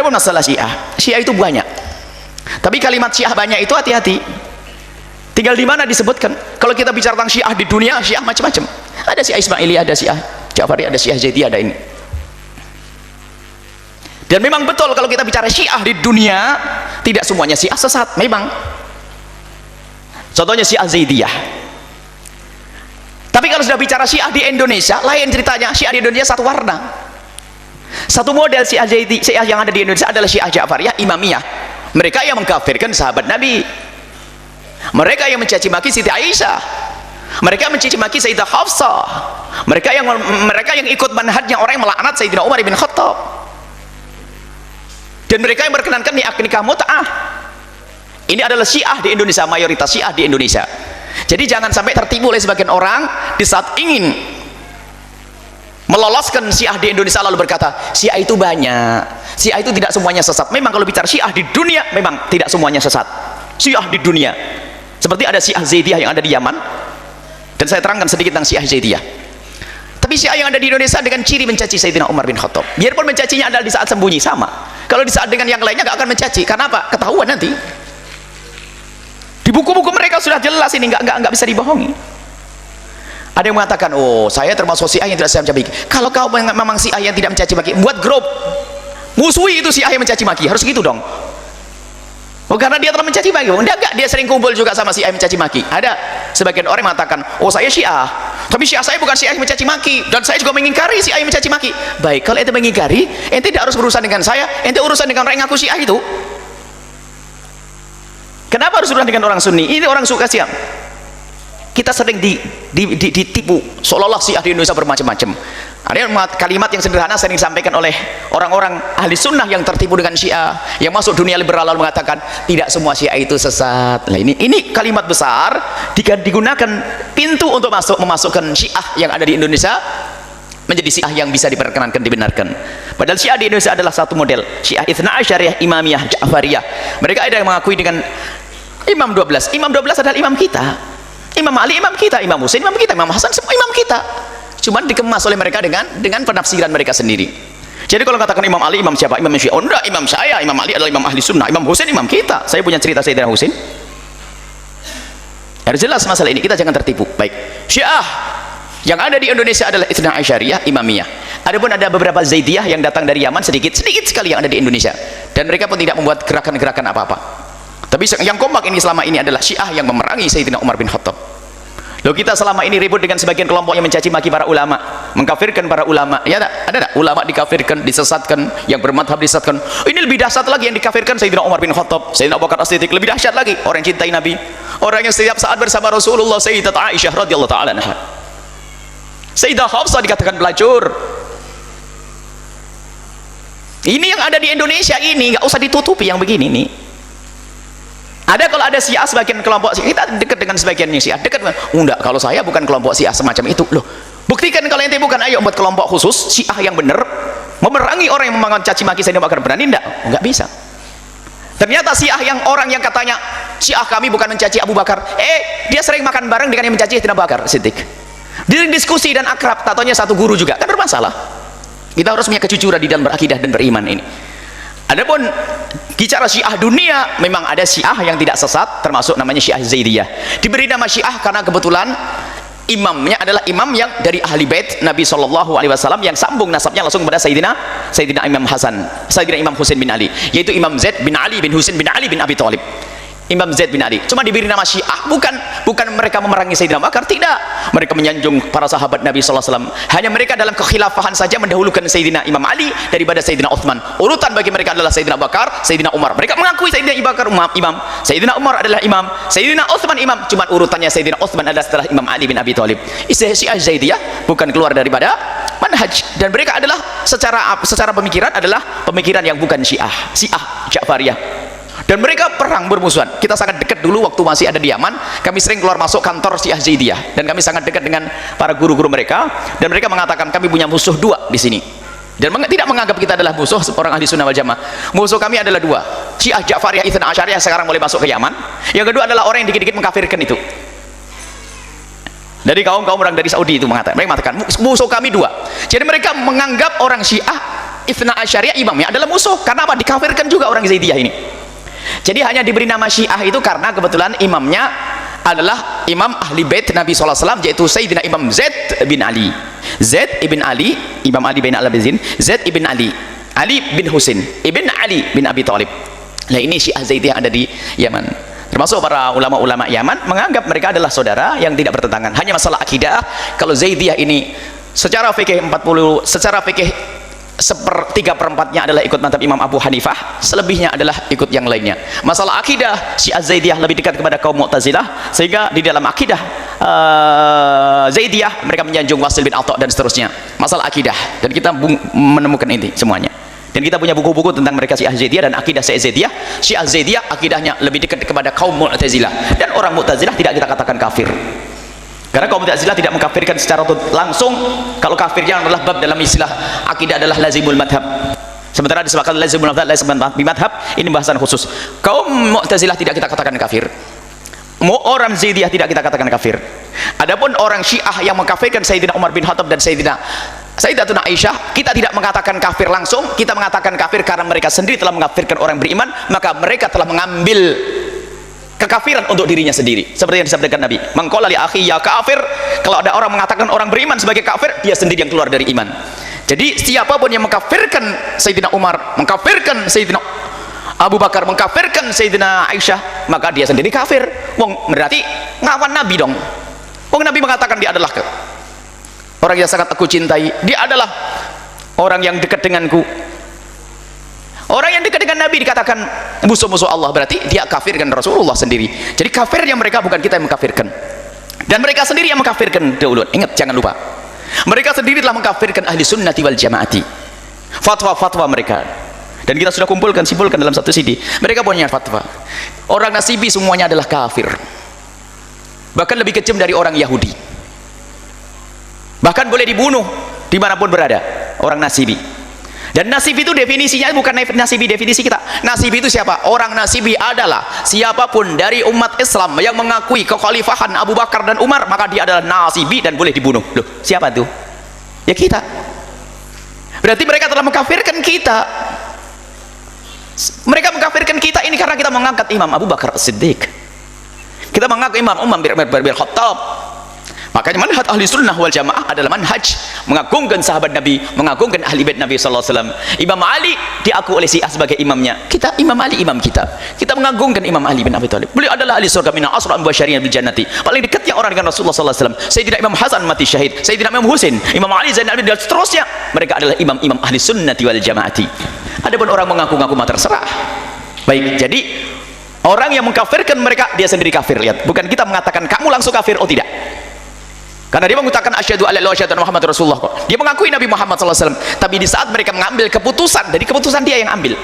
Adapun masalah Syiah itu banyak. Tapi kalimat Syiah banyak itu hati-hati. Tinggal di mana disebutkan. Kalau kita bicara tentang Syiah di dunia, Syiah macam-macam. Ada Syiah Ismailiyah, ada Syiah Ja'fariyah, ada Syiah Zaidiyah, ada ini. Dan memang betul kalau kita bicara Syiah di dunia, tidak semuanya Syiah sesat, memang. Contohnya Syiah Zaidiyah. Tapi kalau sudah bicara Syiah di Indonesia, lain ceritanya. Syiah di Indonesia satu warna. Satu model Syiah yang ada di Indonesia adalah Syiah Ja'fariyah Imamiyah. Mereka yang mengkafirkan sahabat Nabi. Mereka yang mencaci maki Siti Aisyah. Mereka yang mencaci maki Sayyidah Hafsah. Mereka yang ikut manhajnya orang yang melaknat Sayyidina Umar bin Khattab. Dan mereka yang berkenankan nikah mut'ah. Ini adalah Syiah di Indonesia, mayoritas Syiah di Indonesia. Jadi jangan sampai tertipu oleh sebagian orang di saat ingin meloloskan Syiah di Indonesia lalu berkata Syiah itu banyak, Syiah itu tidak semuanya sesat. Memang kalau bicara Syiah di dunia memang tidak semuanya sesat. Syiah di dunia seperti ada Syiah Zaidiyah yang ada di Yaman, dan saya terangkan sedikit tentang Syiah Zaidiyah. Tapi Syiah yang ada di Indonesia dengan ciri mencaci Sayyidina Umar bin Khattab, biarpun mencacinya adalah di saat sembunyi, sama. Kalau di saat dengan yang lainnya gak akan mencaci. Karena apa? Ketahuan nanti di buku-buku mereka sudah jelas, ini nggak bisa dibohongi. Ada yang mengatakan, oh saya termasuk Syiah yang tidak saya mencaci maki. Kalau kau memang Syiah yang tidak mencaci maki, buat grup musuhi itu Syiah yang mencaci maki, harus gitu dong. Oh karena dia telah mencaci maki, enggak, dia sering kumpul juga sama Syiah yang mencaci maki. Ada sebagian orang mengatakan, oh saya Syiah, tapi Syiah saya bukan Syiah yang mencaci maki, dan saya juga mengingkari Syiah yang mencaci maki. Baik, kalau ente mengingkari, ente tidak harus berurusan dengan saya, ente urusan dengan orang yang ngaku Syiah itu. Kenapa harus urusan dengan orang Sunni? Ini orang suka Syiah. Kita sering ditipu seolah-olah Syiah di Indonesia bermacam-macam. Ada kalimat yang sederhana sering disampaikan oleh orang-orang ahli sunnah yang tertipu dengan Syiah, yang masuk dunia liberal lalu mengatakan tidak semua Syiah itu sesat. Nah, ini kalimat besar digunakan pintu untuk memasukkan Syiah yang ada di Indonesia menjadi Syiah yang bisa diperkenankan, dibenarkan. Padahal Syiah di Indonesia adalah satu model, Syiah Itsna Asyariyah Imamiyah Ja'fariyah. Mereka ada yang mengakui dengan Imam 12. Imam 12 adalah imam kita. Imam Ali imam kita, Imam Husain imam kita, Imam Hasan semua imam kita. Cuman dikemas oleh mereka dengan penafsiran mereka sendiri. Jadi kalau katakan Imam Ali imam siapa? Imam Syiah. Oh enggak, imam saya, Imam Ali adalah imam ahli sunnah, Imam Husain imam kita. Saya punya cerita Sayyidina Husain. Harus jelas masalah ini, kita jangan tertipu. Baik, Syiah yang ada di Indonesia adalah Itsna Asyariyah Imamiyah. Adapun ada beberapa Zaidiyah yang datang dari Yaman, sedikit sekali yang ada di Indonesia, dan mereka pun tidak membuat gerakan-gerakan apa-apa. Tapi yang kompak ini selama ini adalah Syiah yang memerangi Sayyidina Umar bin Khattab. Loh, kita selama ini ribut dengan sebagian kelompok yang mencaci maki para ulama, mengkafirkan para ulama. Ya ada ulama dikafirkan, disesatkan, yang bermadhab disesatkan. Ini lebih dahsyat lagi yang dikafirkan Sayyidina Umar bin Khattab, Sayyidina Abu Bakar As-Siddiq, lebih dahsyat lagi orang yang cintai Nabi, orang yang setiap saat bersama Rasulullah, Sayyidat Aisyah radhiyallahu taala anha. Sayyidah Hafsah dikatakan pelacur. Ini yang ada di Indonesia ini, nggak usah ditutupi yang begini nih. Ada kalau ada Syiah sebagian kelompok Syiah, kita dekat dengan sebagiannya Syiah, dekat dengan, enggak, kalau saya bukan kelompok Syiah semacam itu. Loh, buktikan kalau ente bukan, ayo buat kelompok khusus Syiah yang benar, memerangi orang yang mencaci maki Sayyidina Abu Bakar, berani enggak bisa. Ternyata Syiah yang orang yang katanya Syiah kami bukan mencaci Abu Bakar, dia sering makan bareng dengan yang mencaci Sayyidina Abu Bakar Siddiq. Di diskusi dan akrab, tatonya satu guru juga, kan bermasalah. Kita harus punya kejujuran di dalam berakidah dan beriman ini. Adapun bicara Syiah dunia, memang ada Syiah yang tidak sesat, termasuk namanya Syiah Zaidiyah. Diberi nama Syiah karena kebetulan imamnya adalah imam yang dari ahli bait Nabi SAW, yang sambung nasabnya langsung kepada Sayyidina Imam Hasan, Sayyidina Imam Husain bin Ali, yaitu Imam Zaid bin Ali bin Husain bin Ali bin Abi Thalib. Imam Zaid bin Ali cuma diberi nama Syiah, bukan mereka memerangi Sayyidina Abu Bakar, tidak. Mereka menyanjung para sahabat Nabi SAW. Hanya mereka dalam kekhilafahan saja mendahulukan Sayyidina Imam Ali daripada Sayyidina Uthman. Urutan bagi mereka adalah Sayyidina Abu Bakar, Sayyidina Umar. Mereka mengakui Sayyidina Abu Bakar imam, Sayyidina Umar adalah imam, Sayyidina Uthman imam, cuma urutannya Sayyidina Uthman adalah setelah Imam Ali bin Abi Thalib. Syiah Zaidiyah bukan keluar daripada manhaj, dan mereka adalah secara pemikiran adalah pemikiran yang bukan Syiah Ja'fariyah. Dan mereka perang bermusuhan. Kita sangat dekat dulu waktu masih ada di Yaman, kami sering keluar masuk kantor Syiah Zaidiyah, dan kami sangat dekat dengan para guru-guru mereka, dan mereka mengatakan kami punya musuh dua di sini, dan tidak menganggap kita adalah musuh orang ahli sunnah wal jamaah. Musuh kami adalah dua, Syiah Ja'fariyah Itsna Asyariyah sekarang boleh masuk ke Yaman, yang kedua adalah orang yang dikit-dikit mengkafirkan itu dari kaum orang dari Saudi itu. Mereka mengatakan musuh kami dua. Jadi mereka menganggap orang Syiah Itsna Asyariah imamnya adalah musuh. Karena apa? Dikafirkan juga orang Zaidiyah ini. Jadi hanya diberi nama Syiah itu karena kebetulan imamnya adalah imam ahli bait Nabi SAW, yaitu Sayyidina Imam Zaid bin Ali. Zaid ibn Ali, Imam Ali bin Al-Abidin, Zaid ibn Ali, Ali bin Husain ibn Ali bin Abi Thalib. Nah, ini Syiah Zaidiyah ada di Yaman. Termasuk para ulama-ulama Yaman menganggap mereka adalah saudara yang tidak bertentangan. Hanya masalah akidah, kalau Zaidiyah ini secara fikih 40, secara fikih 3/4-nya adalah ikut mazhab Imam Abu Hanifah, selebihnya adalah ikut yang lainnya. Masalah akidah, Syiah Zaidiyah lebih dekat kepada kaum Mu'tazilah, sehingga di dalam akidah Zaidiyah mereka menyanjung Wasil bin Atha dan seterusnya. Masalah akidah, dan kita menemukan ini semuanya. Dan kita punya buku-buku tentang mereka Syiah Zaidiyah dan akidah Syiah Zaidiyah. Syiah Zaidiyah akidahnya lebih dekat kepada kaum Mu'tazilah, dan orang Mu'tazilah tidak kita katakan kafir. Karena kaum Mu'tazilah tidak mengkafirkan secara langsung. Kalau kafirnya adalah bab dalam istilah akidah adalah lazimul madhab. Sementara disebutkan lazimul madhab, lazimul madhab, ini bahasan khusus. Kaum Mu'tazilah tidak kita katakan kafir. Orang Zaidiyah tidak kita katakan kafir. Adapun orang Syiah yang mengkafirkan Sayyidina Umar bin Khattab dan Sayyidatuna Aisyah, kita tidak mengatakan kafir langsung, kita mengatakan kafir karena mereka sendiri telah mengkafirkan orang beriman, maka mereka telah mengambil kekafiran untuk dirinya sendiri. Seperti yang disabdakan Nabi, "Man qala li akhi ya kafir." Kalau ada orang mengatakan orang beriman sebagai kafir, dia sendiri yang keluar dari iman. Jadi siapapun yang mengkafirkan Sayyidina Umar, mengkafirkan Sayyidina Abu Bakar, mengkafirkan Sayyidina Aisyah, maka dia sendiri kafir. Wong berarti ngawan Nabi dong. Wong Nabi mengatakan dia adalah orang yang sangat aku cintai, dia adalah orang yang dekat denganku. Orang yang dekat dengan Nabi dikatakan musuh-musuh Allah, berarti dia kafirkan Rasulullah sendiri. Jadi kafirnya mereka bukan kita yang mengkafirkan, dan mereka sendiri yang mengkafirkan dahulu. Ingat, jangan lupa, mereka sendiri telah mengkafirkan ahli sunnati wal jamaati. Fatwa-fatwa mereka, dan kita sudah simpulkan dalam satu CD. Mereka punya fatwa, orang Nasibi semuanya adalah kafir, bahkan lebih kejam dari orang Yahudi, bahkan boleh dibunuh dimanapun berada orang Nasibi. Dan Nasibi itu definisinya bukan Nasibi definisi kita. Nasibi itu siapa? Orang Nasibi adalah siapapun dari umat Islam yang mengakui kekhalifahan Abu Bakar dan Umar, maka dia adalah Nasibi dan boleh dibunuh. Loh, siapa itu? Ya kita. Berarti mereka telah mengkafirkan kita. Mereka mengkafirkan kita ini karena kita mengangkat Imam Abu Bakar As-Siddiq, kita mengangkat Imam Umar bin Khattab. Makanya manhaj ahli sunnah wal jamaah adalah manhaj mengagungkan sahabat Nabi, mengagungkan ahli bait Nabi SAW. Imam Ali diaku oleh Syiah sebagai imamnya, kita Imam Ali imam kita. Kita mengagungkan Imam Ali bin Abi Thalib. Beliau adalah ahli surga minal asra mubasysyirin bil jannati, paling dekatnya orang dengan Rasulullah SAW. Sayyidina Imam Hasan mati syahid, Sayyidina Imam Husain, Imam Ali, Zainal Abidin dan seterusnya. Mereka adalah imam-imam ahli sunnati wal jamaati. Adapun orang mengaku-ngaku mah terserah. Baik, jadi orang yang mengkafirkan mereka, dia sendiri kafir. Lihat, bukan kita mengatakan kamu langsung kafir, oh tidak. Karena dia mengatakan asyhadu alla ilaha illallah Muhammad Rasulullah kok. Dia mengakui Nabi Muhammad SAW. Tapi di saat mereka mengambil keputusan, dari keputusan dia yang ambil.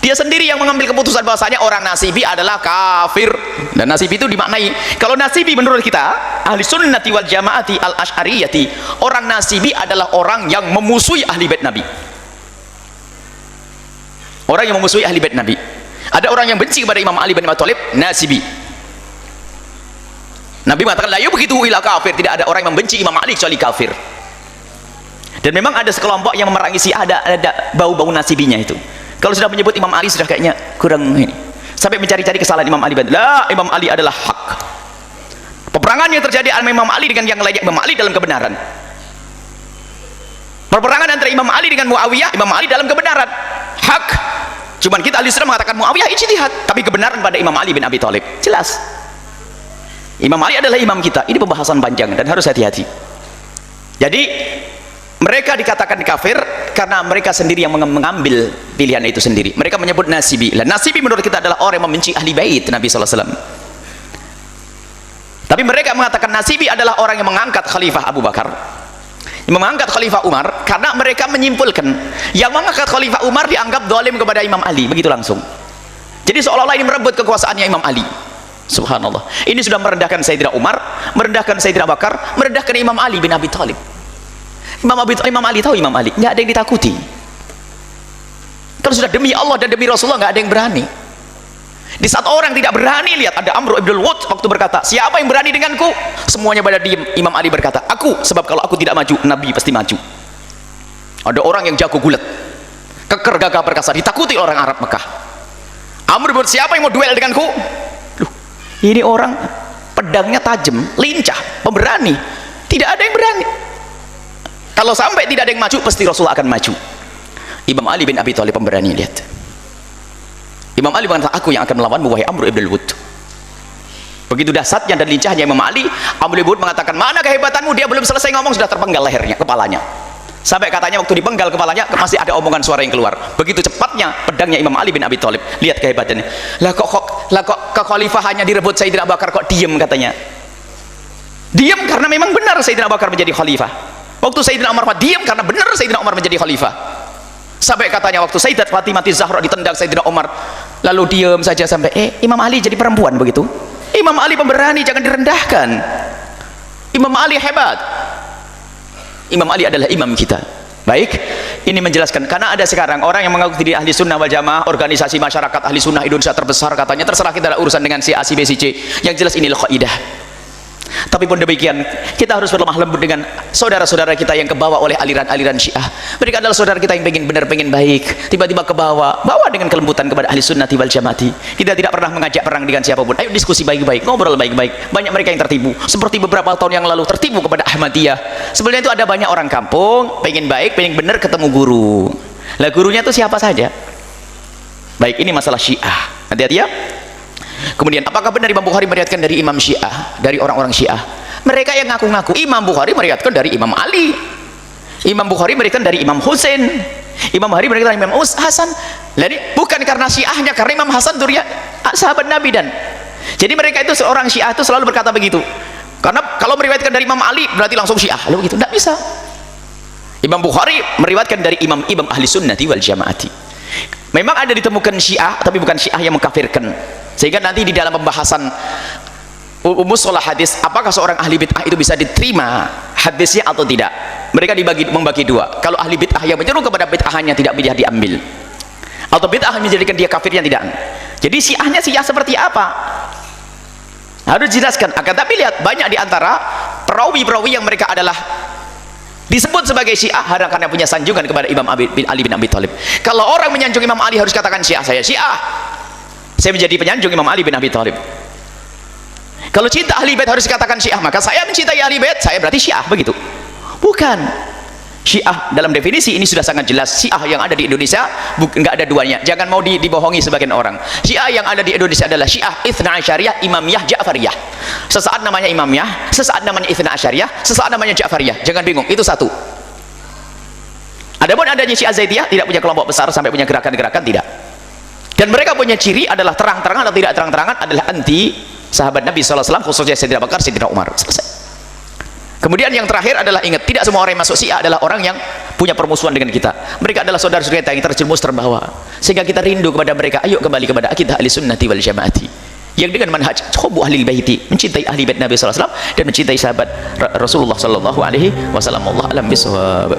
Dia sendiri yang mengambil keputusan bahwasanya orang Nasibi adalah kafir. Dan Nasibi itu dimaknai, kalau Nasibi menurut kita, ahli sunnati wal jamaati al asy'ariyati, orang Nasibi adalah orang yang memusuhi ahli bait Nabi. Orang yang memusuhi ahli bait Nabi. Ada orang yang benci kepada Imam Ali bin Abi Thalib, Nasibi. Nabi mengatakan la yubghidu ila kafir, tidak ada orang yang membenci Imam Ali kecuali kafir. Dan memang ada sekelompok yang memerangi Syiah, ada bau-bau Nasibinya itu. Kalau sudah menyebut Imam Ali sudah kayaknya kurang ini. Sampai mencari-cari kesalahan Imam Ali. La, Imam Ali adalah hak. Peperangan yang terjadi antara Imam Ali dengan yang lainnya, Imam Ali dalam kebenaran. Peperangan antara Imam Ali dengan Muawiyah, Imam Ali dalam kebenaran. Hak. Cuman kita ahli sunnah mengatakan Muawiyah ijtihad, tapi kebenaran pada Imam Ali bin Abi Thalib. Jelas. Imam Ali adalah imam kita. Ini pembahasan panjang dan harus hati-hati. Jadi mereka dikatakan kafir karena mereka sendiri yang mengambil pilihan itu sendiri. Mereka menyebut Nasibi. Lah, Nasibi menurut kita adalah orang yang membenci ahli bait Nabi SAW. Tapi mereka mengatakan Nasibi adalah orang yang mengangkat Khalifah Abu Bakar, yang mengangkat Khalifah Umar, karena mereka menyimpulkan yang mengangkat Khalifah Umar dianggap zalim kepada Imam Ali, begitu langsung. Jadi seolah-olah ini merebut kekuasaannya Imam Ali. Subhanallah, ini sudah merendahkan Sayyidina Umar, merendahkan Sayyidina Bakar, merendahkan Imam Ali bin Abi Thalib. Imam Ali tahu Imam Ali, nggak ada yang ditakuti. Kalau sudah demi Allah dan demi Rasulullah, nggak ada yang berani. Di saat orang tidak berani, lihat ada Amr ibn Wud waktu berkata, siapa yang berani denganku? Semuanya pada diam. Imam Ali berkata, aku, sebab kalau aku tidak maju, Nabi pasti maju. Ada orang yang jago gulat, keker gagah perkasa, ditakuti orang Arab Mekah. Amr bin, siapa yang mau duel denganku? Loh, ini orang pedangnya tajam, lincah, pemberani. Tidak ada yang berani. Kalau sampai tidak ada yang maju, pasti Rasulullah akan maju. Imam Ali bin Abi Thalib pemberani, lihat. Imam Ali mengatakan, aku yang akan melawanmu wahai Amr ibn Wud. Begitu dahsyatnya dan lincahnya Imam Ali, Amr ibn Wud mengatakan, mana kehebatanmu? Dia belum selesai ngomong sudah terpenggal lehernya, kepalanya. Sampai katanya waktu dipenggal kepalanya masih ada omongan suara yang keluar. Begitu cepatnya pedangnya Imam Ali bin Abi Thalib. Lihat kehebatannya. Lah kok kekhalifahannya direbut Sayyidina Abu Bakar, kok diem katanya. Diam karena memang benar Sayyidina Abu Bakar menjadi khalifah. Waktu Sayyidina Umar diam karena benar Sayyidina Umar menjadi khalifah. Sampai katanya waktu Sayyidat Fatimah Zahra ditendang Sayyidina Umar, lalu diam saja sampai Imam Ali jadi perempuan begitu. Imam Ali pemberani, jangan direndahkan. Imam Ali hebat. Imam Ali adalah imam kita. Baik, ini menjelaskan karena ada sekarang orang yang mengaku diri ahli sunnah wal jamaah, organisasi masyarakat ahli sunnah Indonesia terbesar, katanya terserah kita ada urusan dengan si A, si B, si C. Yang jelas inilah kaidah. Tapi pun demikian, kita harus berlemah lembut dengan saudara-saudara kita yang kebawa oleh aliran-aliran Syiah. Mereka adalah saudara kita yang pengen benar, pengen baik, tiba-tiba bawa dengan kelembutan kepada ahli sunnati wal jamaati. Kita tidak pernah mengajak perang dengan siapapun. Ayo diskusi baik-baik, ngobrol baik-baik. Banyak mereka yang tertipu, seperti beberapa tahun yang lalu tertipu kepada Ahmadiyah. Sebenarnya itu ada banyak orang kampung pengen baik, pengen benar, ketemu guru. Lah gurunya itu siapa saja. Baik, ini masalah Syiah. Hati-hati ya. Kemudian apakah benar Imam Bukhari meriwayatkan dari Imam Syiah, dari orang-orang Syiah? Mereka yang ngaku-ngaku Imam Bukhari meriwayatkan dari Imam Ali, Imam Bukhari meriwayatkan dari Imam Husain, Imam Bukhari meriwayatkan dari Imam Hasan. Jadi bukan karena Syiahnya, karena Imam Hasan durian sahabat Nabi. Dan jadi mereka itu seorang Syiah itu selalu berkata begitu, karena kalau meriwayatkan dari Imam Ali berarti langsung Syiah. Lalu begitu, tidak bisa. Imam Bukhari meriwayatkan dari imam ahli sunnati wal jamaati. Memang ada ditemukan Syiah, tapi bukan Syiah yang mengkafirkan. Sehingga nanti di dalam pembahasan mustalah hadis, apakah seorang ahli bid'ah itu bisa diterima hadisnya atau tidak, mereka membagi dua. Kalau ahli bid'ah yang menyeru kepada bid'ahnya tidak bisa diambil, atau bid'ah menjadikan dia kafirnya tidak. Jadi Syiahnya Syiah seperti apa harus dijelaskan. Akan tapi lihat, banyak di antara perawi-perawi yang mereka adalah disebut sebagai Syiah karena punya sanjungan kepada Imam Ali bin Abi Thalib. Kalau orang menyanjung Imam Ali harus katakan Syiah, saya Syiah, saya menjadi penyanjung Imam Ali bin Abi Thalib. Kalau cinta ahli bait harus dikatakan Syiah, maka saya mencintai ahli bait, saya berarti Syiah, begitu. Bukan. Syiah dalam definisi ini sudah sangat jelas. Syiah yang ada di Indonesia enggak ada duanya. Jangan mau dibohongi sebagian orang. Syiah yang ada di Indonesia adalah Syiah Itsna Asyariyah, Imamiyah, Ja'fariyah. Sesaat namanya Imamiyah, sesaat namanya Itsna Asyariyah, sesaat namanya Ja'fariyah. Jangan bingung, itu satu. Adapun adanya Syiah Zaidiyah tidak punya kelompok besar sampai punya gerakan-gerakan, tidak. Dan mereka punya ciri adalah terang-terangan atau tidak terang-terangan adalah anti sahabat Nabi SAW, khususnya Sayyidina Abu Bakar, Sayyidina Umar. Selesai. Kemudian yang terakhir adalah ingat, tidak semua orang yang masuk Syiah adalah orang yang punya permusuhan dengan kita. Mereka adalah saudara-saudara kita yang terjerumus terbawa, sehingga kita rindu kepada mereka. Ayo kembali kepada akidah ahli sunnati wal jamaati yang dengan manhaj hubbu ahli baiti, mencintai ahli bait Nabi SAW dan mencintai sahabat Rasulullah SAW. Wallahu a'lam bishawab.